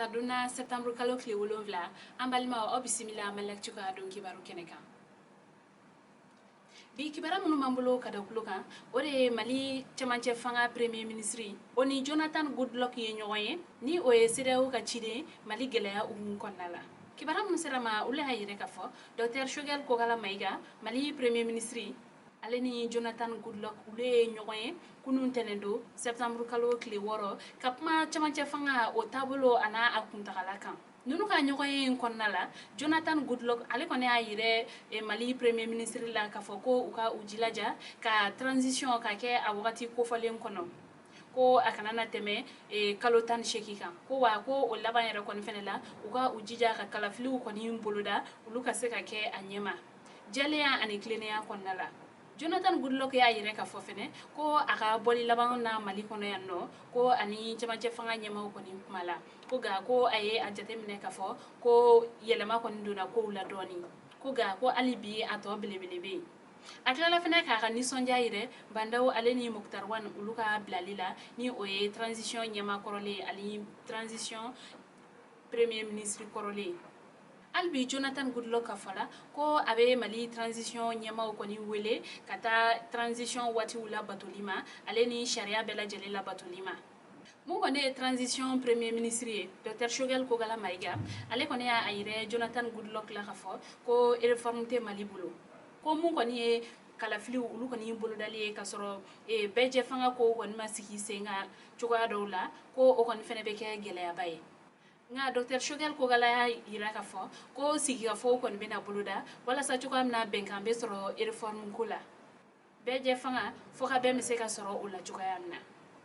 tirata donna septembre kalo kile 7 an balima o bisimila an lecture ka don kibaru kɛnɛ kan bi kibara minnu b'an bolo ka da kulo kan o de ye Mali cɛmancɛ fanga premier ministre o ni Jonathan Goodluck ye ɲɔgɔn ye ni o ye CEDEAO ka ciden Mali gɛlɛya hukumu kɔnɔna la kibara minnu sera ma olu y'a yɛrɛ ka fɔ Dr Choguel Kokala Mayiga Mali premier ministre ale ni Jonathan Goodluck olu ye ɲɔgɔn ye kunun tɛnɛn don septembre kalo kile 6 ka kuma cɛmancɛ fanga o taabolo a n'a a kuntagala kan nunu ka ɲɔgɔn ye kɔnɔna la Jonathan Goodluck ale kɔni y'a yɛrɛ Mali premier ministre la k'a fɔ ko u ka u jilaja ka transition ka kɛ a wagati kofɔlen kɔnɔ ko a kana na tɛmɛ kalo 18 kan ko wa ko o laban yɛrɛ kɔni fɛnɛ la u ka u jija ka kalafiliw kɔni boloda olu ka se ka kɛ a ɲɛma jɛlenya ani tilennenya kɔnɔna la Jonathan Goodluck y'a yɛrɛ ka fɔ fɛnɛ ko a ka bɔli laban na Mali kɔnɔ yan nɔ ko ani cɛmancɛ fanga ɲɛmaw kɔni kuma la ko ga ko a ye a jateminɛ ka fɔ ko yɛlɛma kɔni donna kow la dɔɔni ko ga ko hali bi a tɔ belebele bɛ yen a tilala fɛnɛ k'a ka nisɔndiya yɛrɛ bandaw ale ni Muktar Wan olu ka bilali la ni o ye transition ɲɛma kɔrɔlen ani transition premier ministre kɔrɔlen albi Jonathan Goodluck ka fala ko a bɛ Mali transition ɲɛmaw kɔni wele ka taa transition waatiw la batoli ma ale ni sariya bɛɛ lajɛlen la batoli ma mun kɔni ye transition premier ministre ye Dr Choguel Kokala Mayiga ale kɔni y'a yɛrɛ Jonathan Goodluck la ka fɔ ko réforme tɛ Mali bolo ko mun kɔni ye kalafiliw olu kɔni bolodali ye ka sɔrɔ bɛɛ jɛ fanga ko kɔni ma sigi sen kan cogoya dɔw la ko o kɔni fɛnɛ bɛ kɛ gɛlɛyaba ye nga Dr Choguel Kokala y'a yira ka fɔ ko sigikafɔw kɔni bɛna boloda walasa cogoya min na bɛnkan bɛ sɔrɔ réforme ko la bɛɛ jɛ fanga fo ka bɛɛ bɛ se ka sɔrɔ o la cogoya min na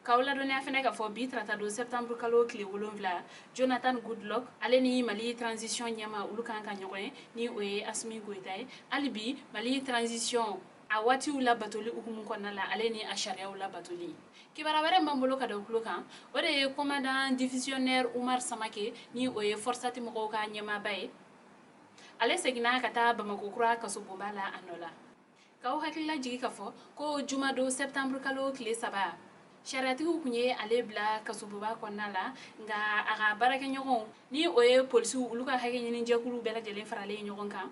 k'aw ladɔnniya fɛnɛ ka fɔ bi tirata don septembre kalo kile 7 Jonathan Goodluck ale ni Mali transition ɲɛma olu kan ka ɲɔgɔn ye ni o ye Assimi Goïta ye hali bi Mali transition a waatiw la batoli hukumu kɔnɔna la ale ni a sariyaw la batoli kibara wɛrɛ m'an bolo ka da kulo kan o de ye commandant divisionnaire Umar Samake ni o ye Forsati mɔgɔw ka ɲɛmaaba ye ale seginna ka taa Bamako kura kasobonba la a nɔ la k'aw hakilila jigi ka fɔ ko juma don septembre kalo kile 3 sariyatigiw kun ye ale bila kasobonba kɔnɔna la nga a ka baarakɛɲɔgɔnw ni o ye polisiw olu ka hakɛ ɲini jɛkulu bɛɛ lajɛlen faralen ɲɔgɔn kan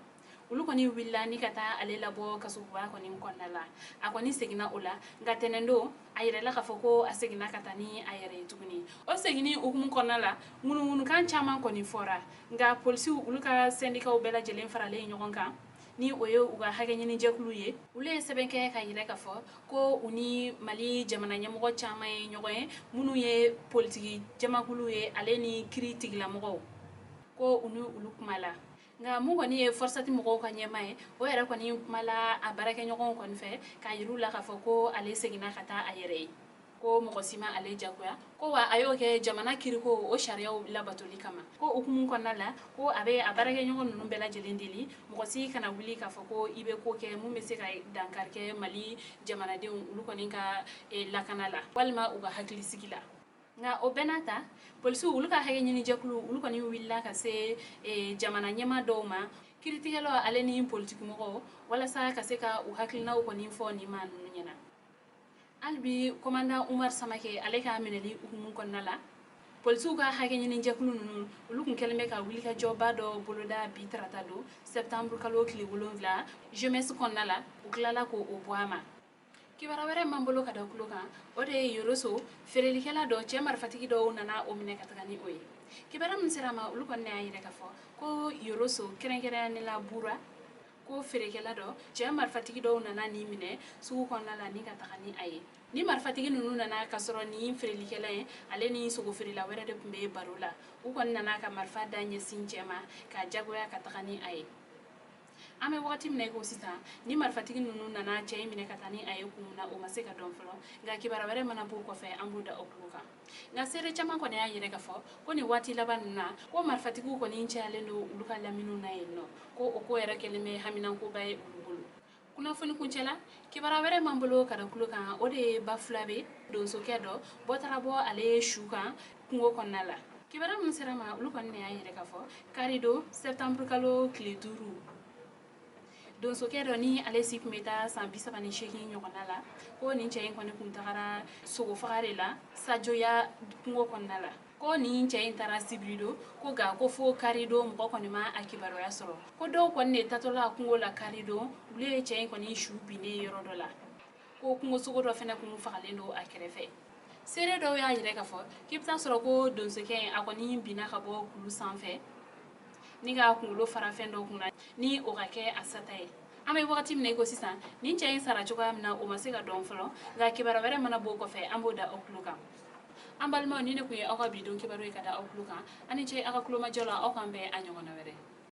olu kɔni wulila ni ka taa ale labɔ kasobonba kɔni kɔnɔna la a kɔni seginna o la nga tɛnɛn don a yɛrɛla ka fɔ ko a seginna ka taa ni a yɛrɛ ye tuguni o seginni hukumu kɔnɔna la ŋunuŋunukan caman kɔni fɔra nga polisiw olu ka syndicats bɛɛ lajɛlen faralen ɲɔgɔn kan ni o ye u ka hakɛ ɲini jɛkulu ye olu ye sɛbɛn kɛ ka yira ka fɔ ko u ni Mali jamana ɲɛmɔgɔ caman ye ɲɔgɔn ye minnu ye politiki jamakulu ye ale ni kiri tigilamɔgɔw ko u ni olu kuma la nga mun kɔni ye Forsati mɔgɔw ka ɲɛma ye o yɛrɛ kɔni kumala a baarakɛɲɔgɔnw kɔni fɛ k'a yir'u la ka fɔ ko ale seginna ka taa a yɛrɛ ye ko mɔgɔ si ma ale jagoya ko wa a y'o kɛ jamana kiriko o sariyaw labatoli kama ko hukumu kɔnɔna la ko a bɛ a baarakɛɲɔgɔn ninnu bɛɛ lajɛlen deli mɔgɔ si kana wuli k'a fɔ ko i bɛ ko kɛ mun bɛ se ka dankari kɛ Mali jamanadenw olu kɔni ka lakana la walima u ka hakilisigi la nga o bɛɛ n'a ta polisiw olu ka hakɛ ɲini jɛkulu olu kɔni wulila ka se jamana ɲɛma dɔw ma kiritigɛlaw ale ni politikimɔgɔw walasa ka se ka u hakilinaw kɔni fɔ nin ma ninnu ɲɛna hali bi commandant Umar Samake ale ka minɛli hukumu kɔnɔna la polisiw ka hakɛ ɲini jɛkulu ninnu olu kun kɛlen bɛ ka wulikajɔba dɔ boloda bi tarata don septembre kalo kile 7 jeunesse kɔnɔna la u tilala ko o bɔ a ma kibara wɛrɛ m'an bolo ka da kulo kan o de ye Yoroso feerelikɛla dɔ cɛ marifatigi dɔw nana o minɛ ka taga ni o ye kibara min sera ma olu kɔni y'a yɛrɛ ka fɔ ko Yoroso kɛrɛnkɛrɛnnenya Bura ko feerekɛla dɔ cɛ marifatigi dɔw nana ni minɛ sugu kɔnɔna la ni ka taga ni a ye ni marifatigi ninnu nana ka sɔrɔ ni feerelikɛla ye ale ni sogo feerela wɛrɛ de tun bɛ baro la u kɔni nana ka marifa da ɲɛsin cɛ ma ka jagoya ka taga ni a ye an bɛ wagati min na i ko sisan ni marifatigi ninnu nana cɛ in minɛ ka taa ni a ye kun na o ma se ka dɔn fɔlɔ nka kibara wɛrɛ mana b'o kɔfɛ an b'o da o kulo kan nka seere caman kɔni y'a yɛrɛ ka fɔ ko nin waati laban ninnu na ko marifatigiw kɔni cayalen don olu ka laminiw na yen nɔ ko o ko yɛrɛ kɛlen bɛ haminankoba ye olu bolo kunnafoni kuncɛla kibara wɛrɛ m'an bolo ka da kulo kan o de ye Bafulabe donsokɛ dɔ bɔ taara bɔ ale ye su kan kungo kɔnɔna la kibara min sera ma olu kɔni y'a yɛrɛ ka fɔ kari don septembre kalo kile 5 donsokɛ dɔ ni ale si kun bɛ taa san 38 ɲɔgɔnna la ko nin cɛ in kɔni kun tagara sogo faga de la Sajoya kungo kɔnɔna la ko ni cɛ in taara sibiri do ko ga ko fo kari do mɔgɔ kɔni ma a kibaruya sɔrɔ ko dɔw kɔni de tatɔla kungo la kari do olu ye cɛ in kɔni su binnen yɔrɔ dɔ la ko kungosogo dɔ fɛnɛ kun fagalen do a kɛrɛfɛ seere dɔw y'a yɛrɛ k'a fɔ k'i bɛ taa sɔrɔ ko donsokɛ in a kɔni binna ka bɔ kulu sanfɛ ni ka kunkolo fara fɛn dɔ kunna ni o ka kɛ a sata ye an bɛ wagati min na i ko sisan ni cɛ in sara cogoya min na o ma se ka dɔn fɔlɔ nka kibaru wɛrɛ mana bɔ o kɔfɛ an b'o da aw tulo kan an balimaw ni ne kun ye aw ka bidon kibaru ye ka da aw tulo kan ani ce aw ka kulomajɔ la aw k'an bɛn a ɲɔgɔnna wɛrɛ